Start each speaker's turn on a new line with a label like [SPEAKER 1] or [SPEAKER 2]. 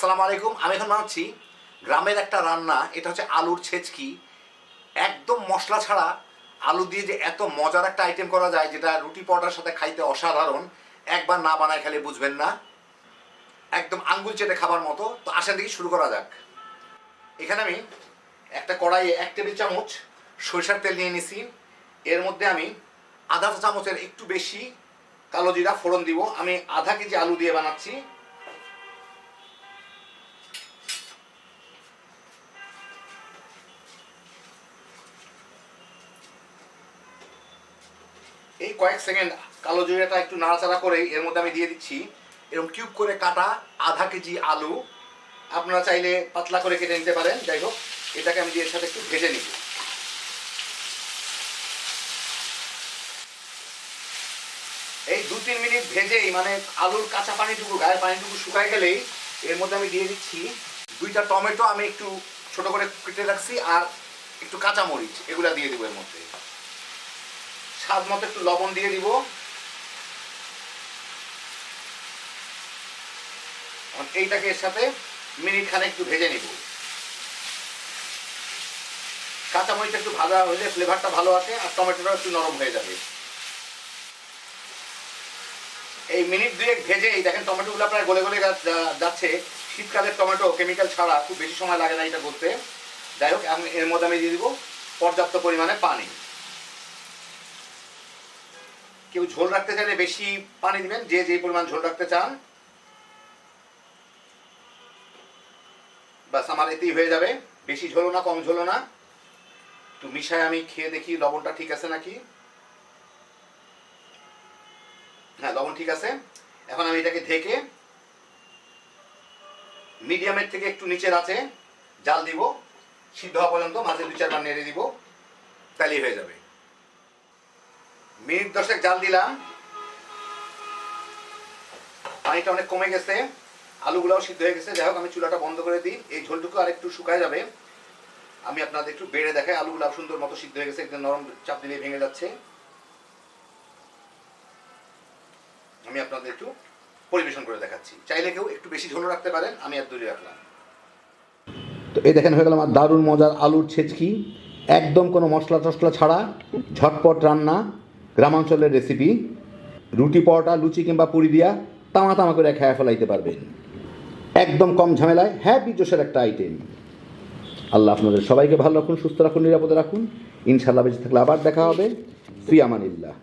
[SPEAKER 1] আসসালামু আলাইকুম। আমি এখন বানাচ্ছি গ্রামের একটা রান্না। এটা হচ্ছে আলুর ছেচকি। একদম মশলা ছাড়া আলু দিয়ে যে এত মজার একটা আইটেম করা যায়, যেটা রুটি পরোটার সাথে খাইতে অসাধারণ। একবার না বানায় খেলে বুঝবেন না, একদম আঙ্গুল চেটে খাবার মতো। তো আসেন দেখি শুরু করা যাক। এখানে আমি একটা কড়াইয়ে 1 টেবিল চামচ সরিষার তেল নিয়ে নিছি। এর মধ্যে আমি আধা চা চামচের একটু বেশি কালো জিরা ফোড়ন দিব। আমি আধা কেজি আলু দিয়ে বানাচ্ছি। এই কয়েক সেকেন্ড কালো জিরাটা একটু নাড়াচাড়া করে এর মধ্যে আমি দিয়ে দিচ্ছি এরকম কিউব করে কাটা আধা কেজি আলু। আপনারা চাইলে পাতলা করে কেটে নিতে পারেন। যাই হোক, এটাকে আমি দিয়ে এর সাথে একটু ভেজে নিব। এই 2-3 মিনিট ভেজেই, মানে আলুর কাঁচা পানিটুকু, গায়ের পানিটুকু শুকায় গেলেই এর মধ্যে আমি দিয়ে দিচ্ছি 2টা টমেটো আমি একটু ছোট করে কেটে রাখছি, আর একটু কাঁচা মরিচ, এগুলা দিয়ে দিব এর মধ্যে। স্বাদ মতো একটু লবণ দিয়ে দিব। এইটাকে এর সাথে মিনিট খানে একটু ভেজে নিব। কাঁচা মরিচটা একটু ভাজা হলে ফ্লেভারটা ভালো আসে, আর টমেটোটা একটু নরম হয়ে যাবে। এই মিনিট 2 ভেজে এই দেখেন টমেটোগুলো প্রায় গলে গলে যাচ্ছে। শীতকালের টমেটো কেমিক্যাল ছাড়া খুব বেশি সময় লাগে না এটা করতে। যাই হোক, এর মধ্যে আমি দিয়ে দিব পর্যাপ্ত পরিমাণে পানি। কেউ ঝোল রাখতে চাইলে বেশি পানি দিবেন, যে যে পরিমাণ ঝোল রাখতে চান। বাস আমার এতেই হয়ে যাবে। বেশি ঝোলও না, কম ঝোলও না। একটু মিশায় আমি খেয়ে দেখি লবণটা ঠিক আছে নাকি। হ্যাঁ, লবণ ঠিক আছে। এখন আমি এটাকে ঢেকে মিডিয়ামের থেকে একটু নিচের আছে জাল দিব, সিদ্ধ হওয়া পর্যন্ত। মাঝে 2-4 বার নেড়ে দিব, তাহলেই হয়ে যাবে। মিনিট 10 জাল দিলাম, পানিটা অনেক কমে গেছে, আলুগুলাও সিদ্ধ হয়ে গেছে। যাই হোক, আমি চুলাটা বন্ধ করে দিই। এই ঝোলটুকু আর একটু শুকায় যাবে। আমি আপনাদের একটু বেড়ে দেখাই। আলুগুলো সুন্দর মতো সিদ্ধ হয়ে গেছে, একদম নরম, চাপ দিলে ভেঙে যাচ্ছে। আমি আপনাদের একটু পরিবেশন করে দেখাচ্ছি। চাইলে কেউ একটু বেশি ঝোল রাখতে পারেন, আমি আর দূরে রাখলাম। তো এই দেখেন, হয়ে গেল আমার দারুণ মজার আলুর ছেচকি। একদম কোনো মশলা টশলা ছাড়া ঝটপট রান্না, গ্রামাঞ্চলের রেসিপি। রুটি পরোটা, লুচি কিংবা পুরি দিয়া তামা তামা করে খেয়ে ফেলাইতে পারবেন। একদম কম ঝামেলায় হ্যাপি জোশের একটা আইটেম। আল্লাহ আপনাদের সবাইকে ভালো রাখুন, সুস্থ রাখুন, নিরাপদে রাখুন। ইনশাআল্লাহ বেঁচে থাকলে আবার দেখা হবে। ফি আমানিল্লাহ।